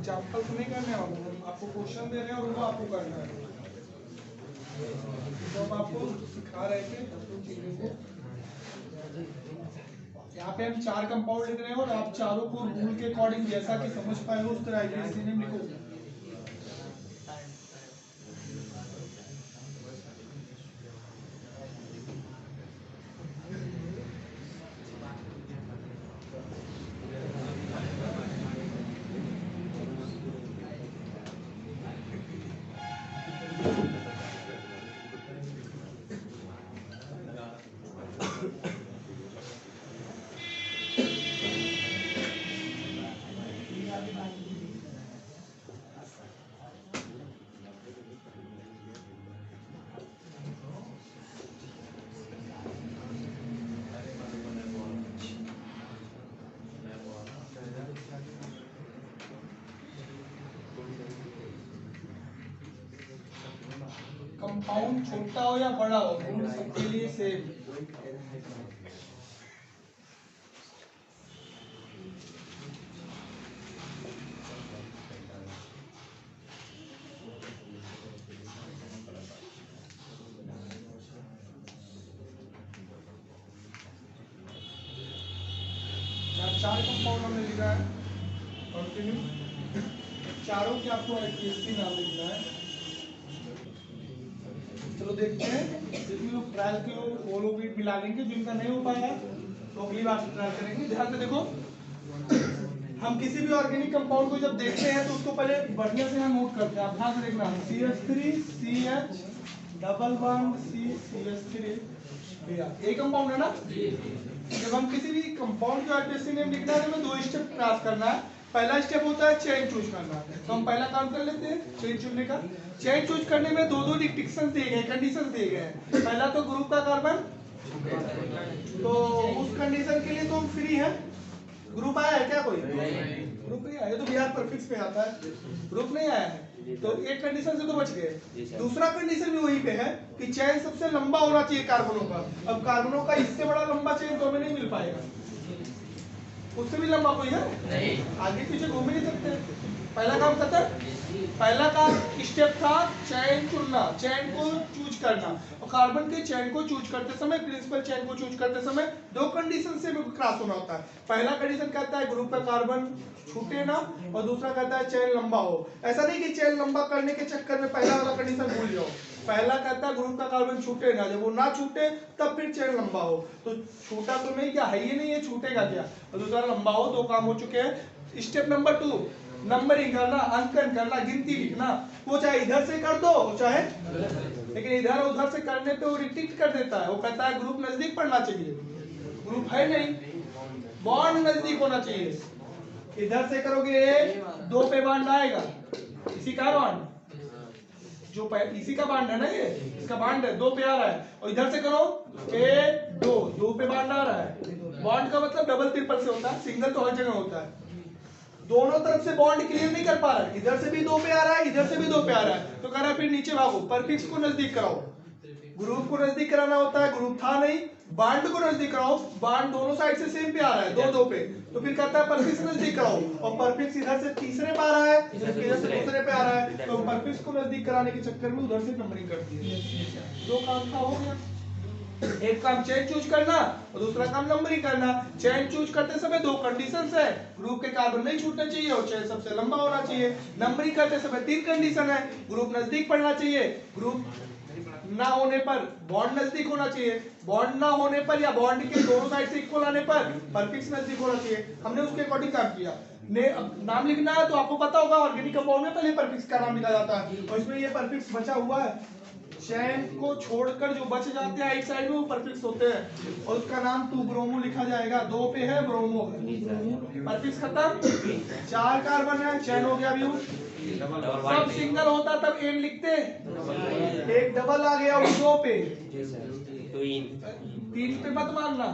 Example तो नहीं करने वाले, हम आपको क्वेश्चन दे रहे हैं और वो आपको करना है। तो हम आपको सिखा रहे थे चीजों को। यहाँ पे हम 4 कंपाउंड लिख रहे हैं और आप चारों को रूल के अकॉर्डिंग जैसा कि समझ पाए हो उस तरह आईपीएससी नेम लिखो। कंपाउंड छोटा हो या बड़ा हो, रूल सबके लिए सेम। चार कंपाउंड हमने लिखा है, कंटिन्यू। चारों के आपको आईपीएससी नाम लिखना है। चलो देखते हैं, जितने लोग ट्रायल के लोग वो लोग भी मिला लेंगे, जिनका नहीं हो पाया तो अगली बार ट्रायल करेंगे। ध्यान से देखो, हम किसी भी ऑर्गेनिक कंपाउंड को जब देखते हैं तो उसको पहले बढ़िया से हम नोट करते हैं। आप ध्यान से देखना, CH3 CH11 CH3 ये कंपाउंड है ना। जब हम किसी भी कंपाउंड का आईपीएससी नेम लिखना है तो हमें 2 स्टेप क्रॉस करना है। पहला स्टेप होता है चेन चूज करना, तो हम पहला काम कर लेते हैं चेन चुनने का। चेन चूज करने में दो रिस्ट्रिक्शंस दिए गए, कंडीशंस दिए गए हैं। पहला तो ग्रुप का कार्बन, तो उस कंडीशन के लिए तो हम फ्री है। ग्रुप आया है क्या कोई? ग्रुप नहीं आया, तो बिहार परफिक्स पे आता है, ग्रुप नहीं आया है। तो एक कंडीशन से तो बच गए। दूसरा कंडीशन भी वहीं पे है कि चेन सबसे लंबा होना चाहिए कार्बनों का। अब कार्बनों का इससे बड़ा लंबा चेन तो हमें नहीं मिल पाएगा, उससे भी लंबा कोई है नहीं, आगे पीछे घूम ही नहीं सकते। पहला काम करता है, पहला का स्टेप था चेन चुनना, चेन को चूज करना। और कार्बन के चेन को चूज करते समय, प्रिंसिपल चेन को चूज करते समय 2 कंडीशन से क्रॉस होना होता है। पहला कंडीशन कहता है ग्रुप का कार्बन छूटे ना, और दूसरा कहता है चेन लंबा हो। ऐसा नहीं कि चेन लंबा करने के चक्कर में पहला वाला कंडीशन भूल जाओ। पहला कहता है ग्रुप का कार्बन छूटे ना, जब वो ना छूटे तब फिर चेन लंबा हो। तो छूटा तो नहीं, क्या है ये नहीं है, छूटेगा क्या। और दूसरा लंबा हो, 2 काम हो चुके हैं। स्टेप नंबर 2 नंबरिंग करना, अंकन करना, गिनती लिखना। वो चाहे इधर से कर दो चाहे, लेकिन इधर उधर से करने पे वो रिस्ट्रिक्ट कर देता है। वो कहता है ग्रुप नजदीक पड़ना चाहिए, ग्रुप है नहीं, बॉन्ड नजदीक होना चाहिए। इधर से करोगे 2 पे बॉन्ड आएगा, इसी का बॉन्ड जो इसी का बॉन्ड है ना, ये इसका बॉन्ड है, 2 पे आ रहा है। और इधर से करो 1 2 पे बॉन्ड आ रहा है। बॉन्ड का मतलब डबल ट्रिपल से होता है, सिंगल तो हर जगह होता है। दोनों तरफ से बॉन्ड क्लियर नहीं कर पा रहा है, इधर से भी 2 पे आ रहा है, इधर से भी 2 पे आ रहा है, तो कह रहा है फिर नीचे भागो, परफिक्स को नजदीक कराओ। ग्रुप को नजदीक कराना होता है, ग्रुप था नहीं, बॉन्ड को नजदीक कराओ। बॉन्ड दोनों साइड से सेम पे आ रहा है, 2 2 पे, तो फिर कहता है परफिक्स नजदीक कराओ। और परफिक्स इधर से तीसरे पे आ रहा है, इधर से दूसरे पे आ रहा है, तो परफिक्स को नजदीक कराने के चक्कर में उधर से नंबरिंग कर दी। 2 काम का हो गया। एक काम चेन चूज करना और दूसरा काम नंबरिंग करना। चेन चूज करते समय 2 कंडीशंस है, ग्रुप के कार्बन नहीं छूटना चाहिए और चेन सबसे लंबा होना चाहिए। नंबरिंग करते समय 3 कंडीशन है, ग्रुप नजदीक पड़ना चाहिए, ग्रुप ना होने पर बॉन्ड नजदीक होना चाहिए, बॉन्ड ना होने पर या बॉन्ड के दोनों साइड से इक्वल आने पर परफिक्स नजदीक होना चाहिए। हमने उसके अकॉर्डिंग काम किया। नाम लिखना है तो आपको पता होगा ऑर्गेनिक कंपाउंड में पहले परफिक्स का नाम लिखा जाता है, और इसमें ये परफिक्स बचा हुआ है। चेन को छोड़कर जो बच जाते हैं एक साइड में वो परफिक्स होते हैं, और उसका नाम 2 ब्रोमो लिखा जाएगा। 2 पे है, ब्रोमो परफिक्स खत्म। 4 कार्बन है, चेन हो गया व्यू। सब सिंगल होता तब एन लिखते, एक डबल आ गया वो 2 पे, 3 पे मत मानना,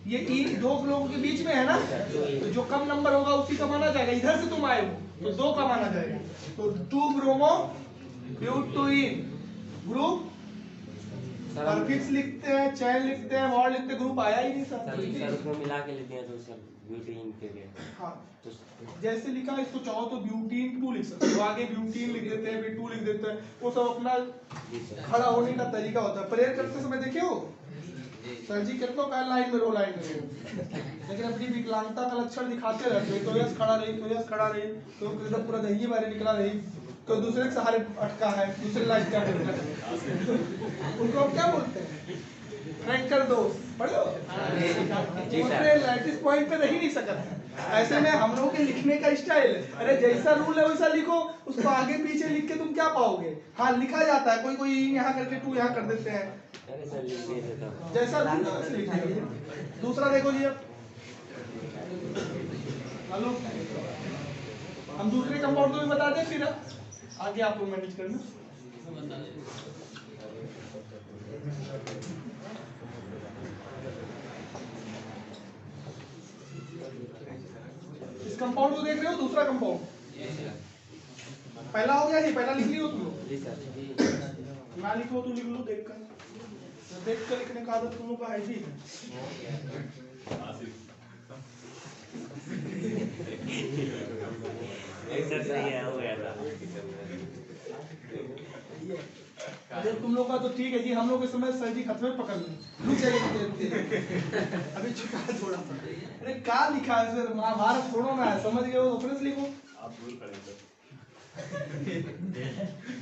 ये 2 लोगों के बीच में है ना, तो जो कम नंबर होगा उसी का माना जाएगा। इधर से तुम आए हो तो 2 का माना जाएगा। तो 2 ब्रोमो ब्यूटोइन ग्रुप, परफिक्स लिखते हैं, चेन लिखते हैं, बॉन्ड लिखते हैं, ग्रुप आया ही नहीं सर। उसको मिला के लेते हैं तो सर ब्यूटीन के लिए। हाँ, जैसे लिखा है इसको चाहो तो ब्यूटीन 2 लिख सकते हो, आगे ब्यूटीन लिख देते हैं, फिर 2 लिख देते हैं, वो सब अपना खड़ा होने का तरीका होता है। प्रेयर करते समय देखे हो सर जी कितना का लाइन में रो लाइन में रो, लेकिन अपनी विकलांगता का लक्षण दिखाते रहते हैं, तो यस खड़ा रही, तो यस खड़ा रही, तो एकदम पूरा दही बाहर निकला रही, तो दूसरे के सहारे अटका है, दूसरे लाइन क्या बोलते हैं उनको हम क्या बोलते हैं, फ्रैंकर दोस्त पढ़ो दूसरे लैटिस पॉइंट पे रह नहीं सकता है। ऐसे में हम लोगों के लिखने का स्टाइल है, अरे जैसा रूल है वैसा लिखो, उसको आगे पीछे लिख के तुम क्या पाओगे। हाँ लिखा जाता है, कोई कोई यहाँ करके 2 यहाँ कर देते हैं, जैसा रूल है वैसे लिखिए। दूसरा देखो जी, हेलो हम दूसरे कंपाउंड को भी बता दें, फिर आगे आप लोग मैनेज करना। इस कंपाउंड को देख रहे हो, दूसरा कंपाउंड पहला हो गया जी, पहला लिख लियो तुम लोग, ना लिखो तो लिख लो देख कर लिखने का आदत तुम लोग का है जी। अरे तुम लोग का तो ठीक है जी, हम लोग इस समय सर जी खतरे पकड़ लें, रुक जाइए अभी छुपा थोड़ा सा। अरे क्या लिखा है इसमें, महाभारत छोड़ो ना, समझ गए हो अपने से लिखो।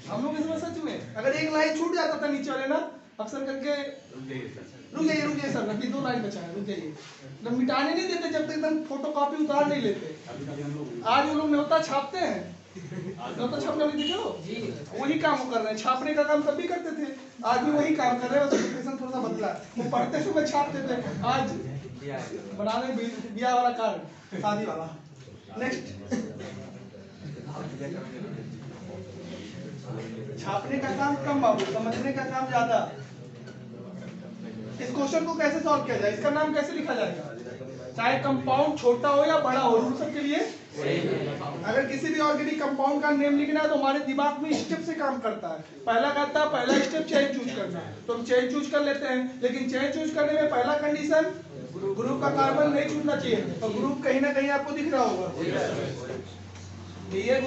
हम लोग इसमें सच में अगर एक लाइन छूट जाता था नीचे वाले ना, अक्सर करके रुक जाइए सर, अभी 2 लाइन बचा है, रुक जाइए, जब मिटाने नहीं देते जब तक एकदम फोटो कॉपी उतार नहीं लेते। आज वो लोग न्योता छापते हैं, न्योता छापने वाले देखे हो, वही काम कर रहे हैं, छापने का काम तब भी करते थे, आज भी वही काम कर रहे हैं, प्रोफेशन थोड़ा सा बदला, वो पढ़ते समय छापते थे, आज बना रहे ब्याह वाला कार्ड, शादी वाला। नेक्स्ट, छापने का काम कम बाबू, समझने का काम ज्यादा। इस क्वेश्चन को कैसे सॉल्व किया जाए, इसका नाम कैसे लिखा जाएगा, चाहे कंपाउंड छोटा हो या बड़ा हो, रूल सबके लिए। अगर किसी भी ऑर्गेनिक कंपाउंड का नेम लिखना है तो हमारे दिमाग में स्टेप से काम करता है। पहला कहता है पहला स्टेप चेन चूज करना, तो हम चेन चूज कर लेते हैं, लेकिन चेन चूज करने में पहला कंडीशन ग्रुप का कार्बन नहीं छूटना चाहिए, और ग्रुप कहीं ना कहीं आपको दिख रहा होगा, ये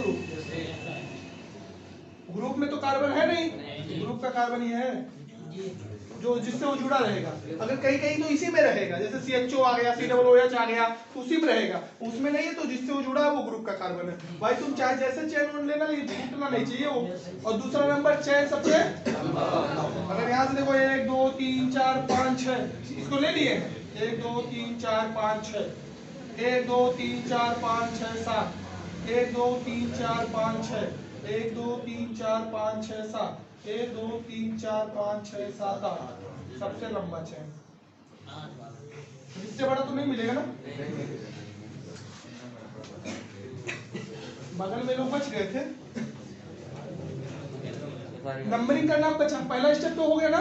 ग्रुप में तो कार्बन है नहीं, ग्रुप का कार्बन ये है जो जिससे वो जुड़ा रहेगा। अगर कहीं कहीं तो इसी में रहेगा, जैसे CHO आ गया, COOH आ गया, तो उसी में रहेगा, उसमें नहीं है तो जिससे वो जुड़ा है वो ग्रुप का कार्बन है। भाई तुम चाहे जैसे चेन वन लेना, लेकिन छूटना नहीं चाहिए वो। और दूसरा नंबर चेन सबसे, अगर यहाँ से देखो 1 2 3 4 5 6 इसको ले लिए, 1 2 3 4 5 6, 1 2 3 4 5 6 7, 1 2 3 4 5 6, 1 2 3 4 5 6 7, 1 2 3 4 5 6 7 8, सबसे लंबा चेन। इससे बड़ा तो नहीं मिलेगा ना, बगल में लोग बच गए थे। नंबरिंग का नाम बचा, पहला स्टेप तो हो गया ना,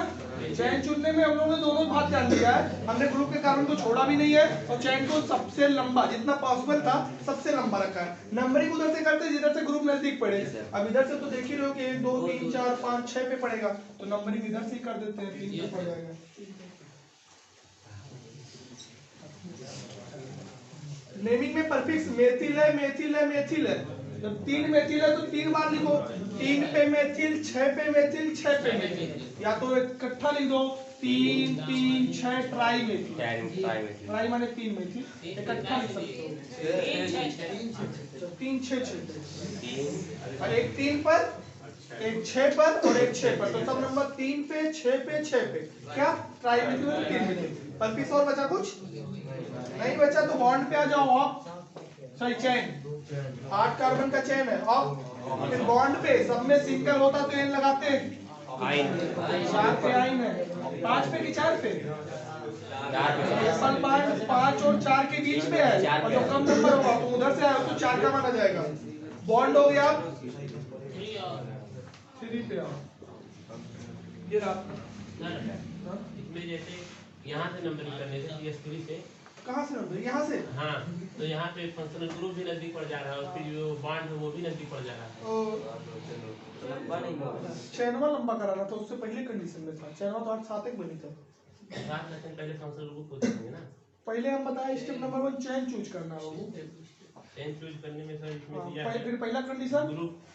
चैन चुनने में हम लोगों ने दोनों भाग जान लिया है, हमने ग्रुप के कार्बन को छोड़ा भी नहीं है, और चैन को सबसे लंबा जितना पॉसिबल था सबसे लंबा रखा है। नंबरिंग उधर से करते जिधर से ग्रुप नजदीक पड़े, अब इधर से तो देख ही रहे हो कि 1 2 3 4 5 6 पे पड़ेगा, तो नंबरिंग इधर से ही कर देते हैं, 3 पे पड़ जाएगा। नेमिंग में परफिक्स मेथिल है, मेथिल है, मेथिल है, जब 3 मेथिल है तो 3 बार लिखो, 3 पे मेथिल, 6 पे मेथिल, 6 पे मेथिल, या तो इकट्ठा लिख दो 3 3 6 ट्राई मेथिल, ट्राई माने 3 मेथिल, इकट्ठा लिख सकते हो 3 6 6, और एक 3 पर, एक 6 पर और एक 6 पर, तो सब नंबर 3 पे 6 पे 6 पे, क्या ट्राई मेथिल 3 मेथिल। परफिक्स और बचा कुछ नहीं बचा, तो बॉन्ड पे आ जाओ आप, सॉरी चेन 8 कार्बन का चेन है, और फिर बॉन्ड पे सब में सिंगल होता तो एन लगाते, 4 पे आइन है, 5 पे कि 4 पे, एप्पल बॉन्ड 5 और 4 के बीच में है, और जो कम नंबर होगा तो उधर से आया तो 4 का माना जाएगा। बॉन्ड हो गया 3 पे आओ, ये रहा इसमें जैसे यहाँ से नंबरिंग करने से CS3 से, कहाँ से नंबर, यहाँ से, हाँ तो यहाँ पे फंक्शनल ग्रुप भी नजदीक पड़ जा रहा है, और फिर जो बॉन्ड है वो भी नजदीक पड़ जा रहा है। चैनवा लंबा कराना था, उससे पहले कंडीशन में था, चैनवा तो 8 7 एक बनी था, 7 लेकिन पहले फंक्शनल ग्रुप को देखेंगे ना, पहले हम बताए स्टेप नंबर 1 चेन चूज करना होगा। चेन चूज करने में सर इसमें दिया है फिर पहला कंडीशन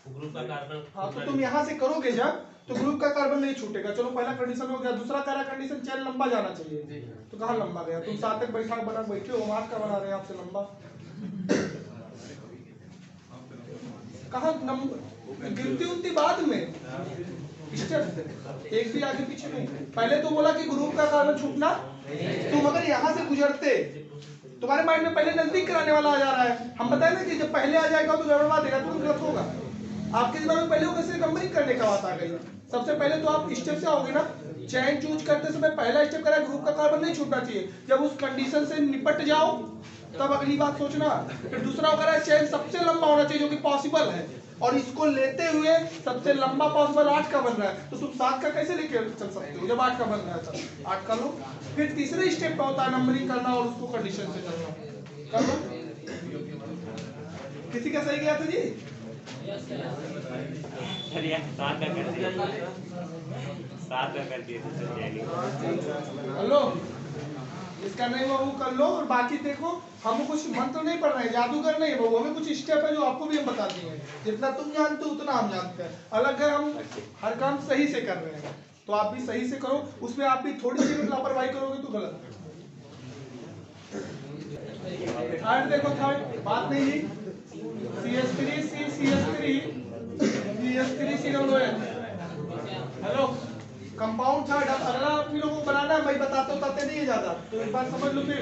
ग्रुप का कार्बन। हाँ, तो तुम यहाँ से करोगे जब तो ग्रुप का कार्बन नहीं छूटेगा। चलो पहला कंडीशन हो गया। दूसरा कह रहा कंडीशन चेन लंबा जाना चाहिए। तो कहाँ लंबा गया? तुम साथ तक बैठा बना बैठे हो, मार्क का बना रहे हैं आपसे लंबा। कहाँ नंबर गिनती उनती बाद में, स्टेप एक भी आगे पीछे नहीं। पहले तो बोला कि ग्रुप का कार्बन छूटना। तुम अगर यहाँ से गुजरते, तुम्हारे माइंड में पहले नजदीक कराने वाला आ जा रहा है। हम बताए ना कि जब पहले आ जाएगा तो गड़बड़ा देगा, तो गलत होगा। आपके दिमाग में पहले कैसे नंबरिंग करने का बात आ गई। सबसे पहले तो आप स्टेप से आओगे ना। चेन चूज करते समय पहला स्टेप करा ग्रुप का कार्बन नहीं छूटना चाहिए। जब उस कंडीशन से निपट जाओ तब अगली बात सोचना। फिर दूसरा करा चेन सबसे लंबा होना चाहिए जो कि पॉसिबल है, और इसको लेते हुए सबसे लंबा पॉसिबल 8 का बन रहा है। तो तुम 7 का कैसे लेके चल सकते हो जब 8 का बन रहा है? तब 8 का लो। फिर तीसरे स्टेप पे होता है नंबरिंग करना और उसको कंडीशन से चलना। कर लो। किसी का सही गया था जी? हेलो, इसका नहीं वो कर लो। और बाकी देखो, हम कुछ मंत्र नहीं पढ़ रहे हैं, जादूगर नहीं है वो। हमें कुछ स्टेप है जो आपको भी हम बताते हैं। जितना तुम जानते हो उतना हम जानते हैं। अलग है, हम हर काम सही से कर रहे हैं, तो आप भी सही से करो। उसमें आप भी थोड़ी सी भी लापरवाही करोगे तो गलत है। थर्ड देखो, थर्ड बात नहीं जी। CH3 CH3 hello, compound third. अब अगला आप लोगों को बनाना है, मैं बताते नहीं है ज्यादा, तो एक बात समझ लो। फिर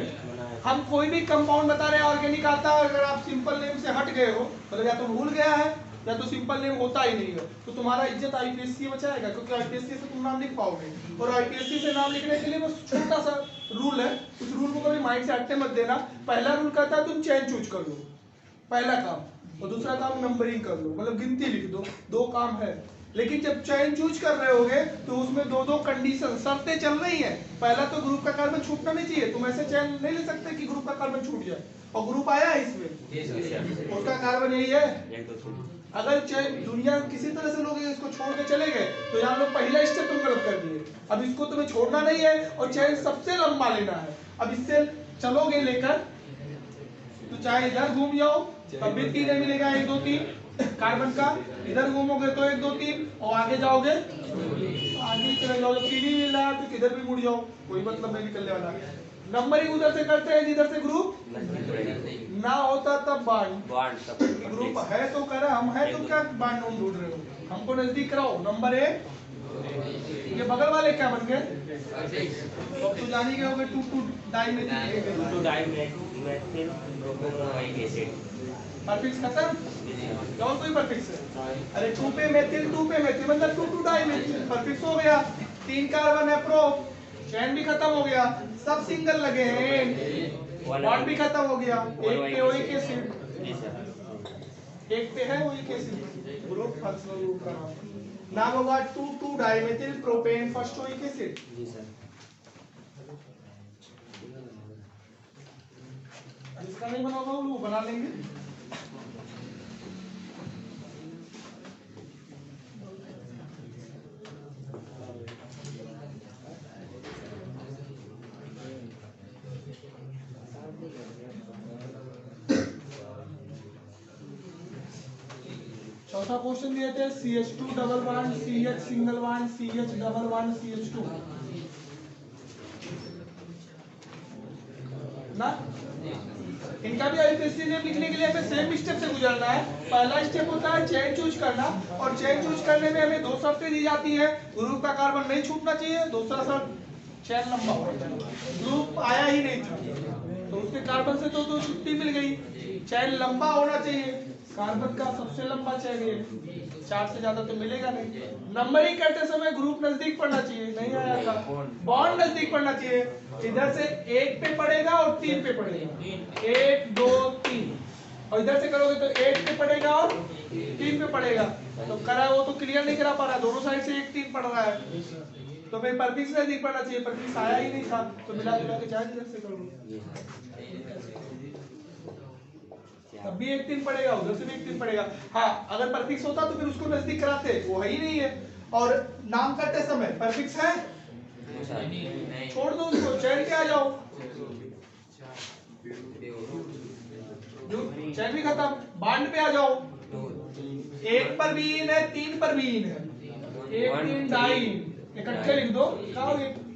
हम कोई भी कंपाउंड बता रहे हैं, ऑर्गेनिक आता है, अगर आप सिंपल नेम से हट गए हो, मतलब या तो भूल गया है या तो सिंपल नेम होता ही नहीं है, तो तुम्हारा इज्जत IPSC बचाएगा, क्योंकि IPSC से तुम नाम लिख पाओगे। और IPSC से नाम लिखने के लिए बस छोटा सा रूल है, उस रूल को कभी माइंड से हटने मत देना। पहला रूल कहता है तुम चेन चूज कर लो, पहला काम। और दूसरा काम नंबरिंग कर लो, मतलब गिनती लिख दो। 2 काम है। लेकिन जब चेन चूज कर रहे होगे तो उसमें 2 कंडीशन शर्तें चल रही हैं। पहला तो ग्रुप का कार्बन छूटना नहीं चाहिए। तुम ऐसे चेन नहीं ले सकते कि ग्रुप का कार्बन छूट जाए। और ग्रुप आया है इसमें, उसका कार्बन यही है। अगर चेन दुनिया किसी तरह से लोग इसको छोड़ के चले गए तो यहाँ लोग पहला स्टेप तुम गलत कर दिए। अब इसको तुम्हें छोड़ना नहीं है और चेन सबसे लंबा लेना है। अब इससे चलोगे लेकर तो चाहे इधर घूम जाओ तब भी 3 मिलेगा, 1 2 3 कार्बन का। इधर घूमोगे तो 1 2 3, और आगे जाओगे आगे चले जाओगे 3 ही मिल रहा है, तो किधर भी मुड़ जाओ, कोई मतलब नहीं निकलने वाला। नंबरिंग उधर से करते हैं जिधर से ग्रुप ना होता तब बांड। ग्रुप है तो कर, हम है तो क्या बांड ढूंढ रहे हो? हमको नजदीक कराओ। नंबर 1 ये बगल वाले क्या बन गए? तो जानी गए होंगे 2 डाइमेथिल परफिक्स खत्म। और कोई परफिक्स है? अरे 2 पे मेथिल मतलब 2 डाइमेथिल परफिक्स हो गया। 3 कार्बन है प्रो, चेन भी खत्म हो गया, सब सिंगल लगे हैं, बॉन्ड भी खत्म हो गया। एक पे ओइक एसिड, एक पे है oic acid, group functional group का नाम होगा 2 dimethyl propane first oic acid. जी सर। इसका नहीं बना होगा वो बना लेंगे। चौथा क्वेश्चन दिए थे CH2 double bond CH single bond CH double bond CH2 ना। इनका भी IPSC नेम लिखने के लिए हमें सेम स्टेप से गुजरना है। पहला स्टेप होता है चेन चूज करना, और चेन चूज करने में हमें 2 शर्तें दी जाती है। ग्रुप का कार्बन नहीं छूटना चाहिए, दूसरा शर्त चेन लंबा होना चाहिए। ग्रुप आया ही नहीं था तो उसके कार्बन से तो छुट्टी मिल गई। चेन लंबा होना चाहिए, कार्बन का सबसे लंबा चेन है, 4 से ज्यादा तो मिलेगा नहीं। नंबरिंग करते समय ग्रुप नजदीक पड़ना चाहिए, नहीं आया था। बॉन्ड नजदीक पड़ना चाहिए, इधर से 1 पे पड़ेगा और 3 पे पड़ेगा, 1 2 3, और इधर से करोगे तो 1 पे पड़ेगा और 3 पे पड़ेगा। तो करा वो तो क्लियर नहीं करा पा रहा, दोनों साइड से 1 3 पड़ रहा है, तो फिर परफिक्स नजदीक पड़ना चाहिए। परफिक्स आया ही नहीं था तो मिला जुला के चाहे इधर से करोगे तब भी 1 3 पड़ेगा, उधर से भी 1 3 पड़ेगा। हाँ, अगर परफिक्स होता तो फिर उसको नजदीक कराते, वो है ही नहीं है। और नाम करते समय परफिक्स है, छोड़ दो उसको, चेन के आ जाओ। चैन भी खत्म। बॉन्ड पे आ जाओ, 1 पर भी इन है, 3 पर भी इन है, 1 3 डाइन इकट्ठे लिख दो। क्या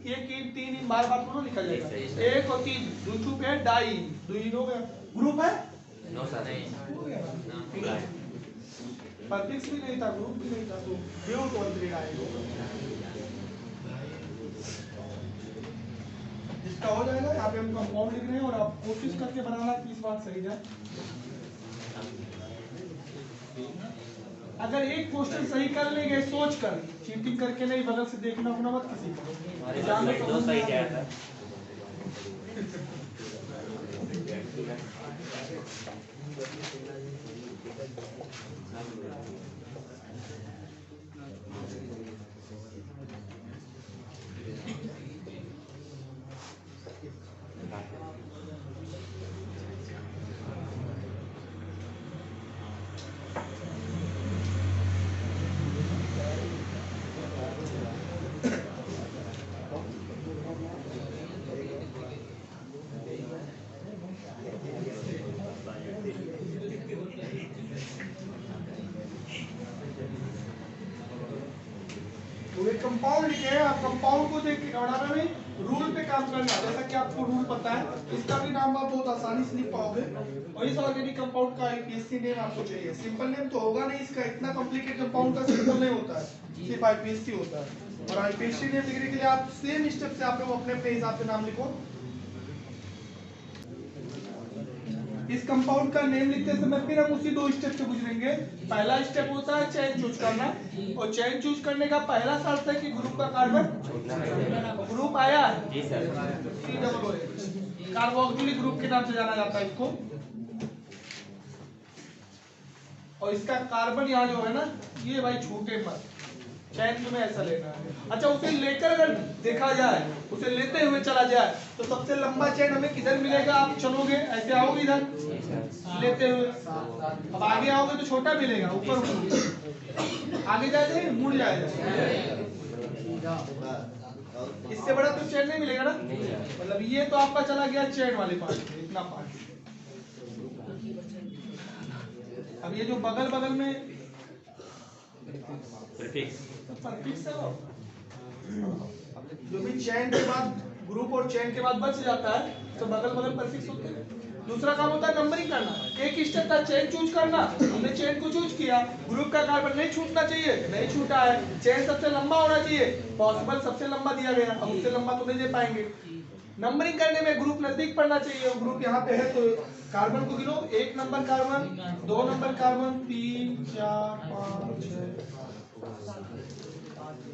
1 इन 3 इन बार बार थोड़ा लिखा जाएगा। 1 और 3 दूसरू पे डाइन, 2 इन हो गया। ग्रुप है नो सर हो गया। परफिक्स भी नहीं था, ग्रुप भी नहीं था, तो ब्यूट 1 3 डाइन इसका हो जाएगा। यहाँ पे हम कंपाउंड लिख रहे हैं और आप कोशिश करके बनाना कि इस बात सही जाए। अगर एक क्वेश्चन सही कर लेंगे सोच कर, चीटिंग करके नहीं, बगल से देखना अपना मत किसी हमारे को। पास दो सही क्या था तो एक कंपाउंड लिखे हैं, आप कंपाउंड को देख के बनाना नहीं, रूल पे काम करना। जैसा कि आपको रूल पता है, इसका भी नाम आप बहुत आसानी से लिख पाओगे। और इस ऑर्गेनिक कंपाउंड का आईपीएससी नेम आपको चाहिए। सिंपल नेम तो होगा नहीं इसका, इतना कॉम्प्लिकेटेड कंपाउंड का सिंपल नहीं होता है, सिर्फ आईपीएससी होता है। और आईपीएससी नेम लिखने के लिए आप सेम स्टेप से आप लोग अपने अपने हिसाब से नाम लिखो। इस कंपाउंड का नेम लिखते समय फिर हम उसी 2 स्टेप से गुजरेंगे। पहला स्टेप होता है चेन चूज करना, और चेन चूज करने का पहला शर्त है कि ग्रुप का कार्बन ग्रुप आया है। जी सर COOH कार्बोक्सिलिक ग्रुप के नाम से जाना जाता है इसको। और इसका कार्बन यहाँ जो है ना, ये भाई छूटे मत, चैन तुम्हें ऐसा लेना है। अच्छा, उसे लेकर अगर देखा जाए, उसे लेते हुए चला जाए तो सबसे लंबा चैन हमें किधर मिलेगा? आप चलोगे ऐसे आओगे इधर लेते हुए, अब आगे आओगे तो छोटा मिलेगा, ऊपर आगे जाएगा मुड़ जाएगा, इससे बड़ा तो चैन नहीं मिलेगा ना। मतलब ये तो आपका चला गया चैन वाले पार्ट, इतना पार्ट। अब ये जो बगल बगल में परफिक्स है, जो भी चैन के बाद ग्रुप और चैन के बाद बच जाता है तो बगल बगल परफिक्स होते हैं। दूसरा काम होता है नंबरिंग करना। एक स्टेप था चेन चूज करना, हमने चेन को चूज किया, ग्रुप का कार्बन नहीं छूटना चाहिए, नहीं छूटा है। चेन सबसे लंबा होना चाहिए, पॉसिबल सबसे लंबा दिया गया, अब उससे लंबा तो नहीं दे पाएंगे। नंबरिंग करने में ग्रुप नजदीक पड़ना चाहिए, ग्रुप यहाँ पे है तो कार्बन को गिनो, 1 नंबर कार्बन, 2 नंबर कार्बन, 3 4 5 6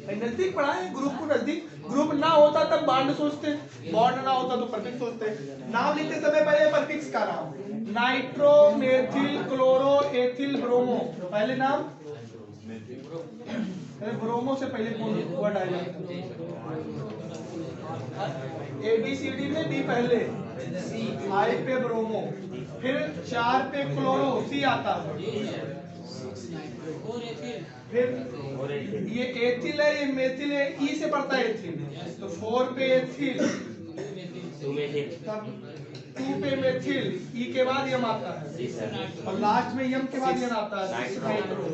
नजदीक पड़ा है ग्रुप को, नजदीक। ग्रुप ना होता तब बॉन्ड सोचते, बॉन्ड ना होता तो परफिक्स सोचते। नाम लिखते समय पहले परफिक्स का नाम, nitro methyl chloro ethyl bromo. पहले नाम ब्रोमो से पहले कौन वर्ड आएगा? ABCD में B पहले, I पे ब्रोमो, फिर 4 पे क्लोरो, C आता है, फिर ये एथिल है, ये मेथिल है, ई से पड़ता है एथिल, तो 4 पे एथिल, 2 पे मेथिल, ई के बाद यम आता है, और लास्ट में यम के बाद यम आता है, नाइट्रो।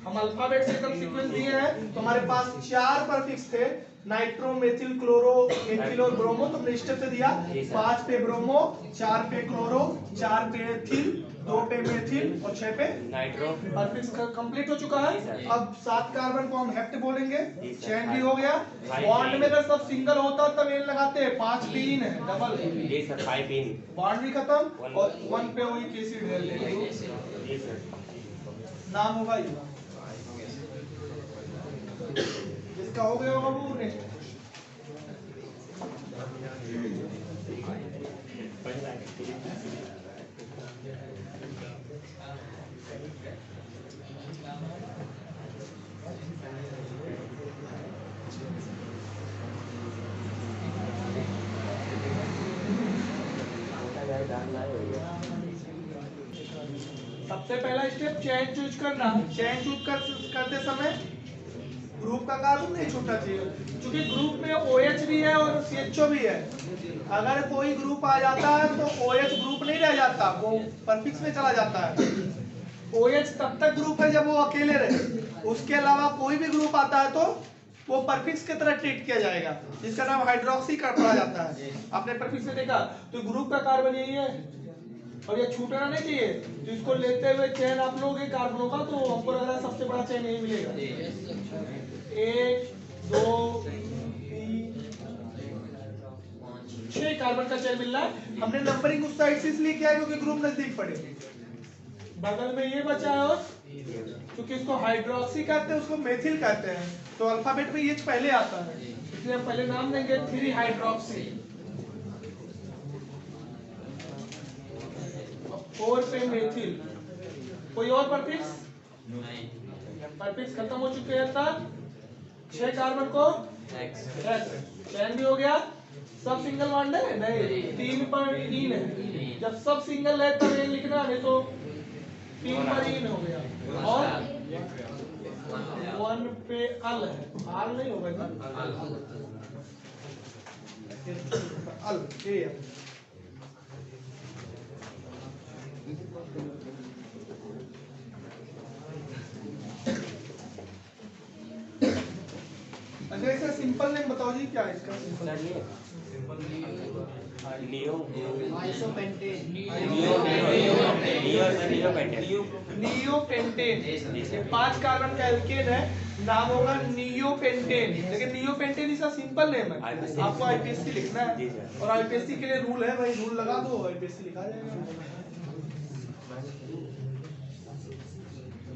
हम अल्फाबेट से एकदम सीक्वेंस दिए हैं, तो हमारे पास 4 परफिक्स थे, नाइट्रो मेथिल क्लोरो एथिल और ब्रोमो, तो हमने स्टेप से दिया। 5 पे ब्रोमो, 4 पे क्लोरो, 4 पे एथिल, 2 पे मेथिल और 6 पे नाइट्रो। परफिक्स कंप्लीट हो चुका है। अब 7 कार्बन को हम हेप्ट बोलेंगे, चैन भी हो गया। बॉन्ड में अगर सब सिंगल होता तब एन लगाते हैं, 5 पे इन है डबल, जी सर 5 इन, बॉन्ड भी खत्म, और 1 पे यूरिक एसिड है। जी सर नाम होगा ये, इसका हो गया होगा वो नेक्स्ट। सबसे पहला स्टेप चेन चूज करना। चेन चूज करते समय ग्रुप का कार्बन नहीं छूटना चाहिए, क्योंकि ग्रुप में OH भी है और CHO भी है। अगर कोई ग्रुप आ जाता है तो OH ग्रुप नहीं रह जाता, वो परफिक्स में चला जाता है। OH तब तक ग्रुप है जब वो अकेले रहे, उसके अलावा कोई भी ग्रुप आता है तो वो परफिक्स की तरह ट्रीट किया जाएगा, जिसका नाम हाइड्रोक्सी का पड़ा जाता है। आपने परफिक्स में देखा तो ग्रुप का कार्बन यही है और ये छूटना नहीं चाहिए, तो इसको लेते हुए चेन आप लोगे कार्बनों का तो हमको लग रहा है सबसे बड़ा चेन यही मिलेगा। 1 2 3 6 कार्बन का चेन मिल रहा है। हमने नंबरिंग उस साइड से इसलिए किया है क्योंकि ग्रुप नजदीक पड़े। बगल में ये बचा है और क्योंकि इसको हाइड्रोक्सी कहते हैं, उसको मेथिल कहते हैं, तो अल्फाबेट में H पहले आता है, इसलिए हम पहले नाम देंगे 3 हाइड्रोक्सी। 4 पे मेथिल। कोई और परफिक्स? परफिक्स खत्म हो चुके हैं तब 6 कार्बन को चैन भी हो गया। सब सिंगल बॉन्ड है नहीं, 3 पर इन है, जब सब सिंगल है तब ये लिखना, नहीं तो 3 पर इन हो गया। और 1 पे अल है, आल नहीं होगा ना, अल ये है। अच्छा इसका सिंपल नेम बताओ जी, क्या है इसका सिंपल? नियोपेंटेन। 5 कार्बन का एल्केन है, नाम होगा नियोपेंटेन, लेकिन नियोपेंटेन इसका सिंपल नेम है। आपको आईपीएससी लिखना है और आईपीएससी के लिए रूल है भाई, रूल लगा दो, आईपीएससी लिखा जाएगा।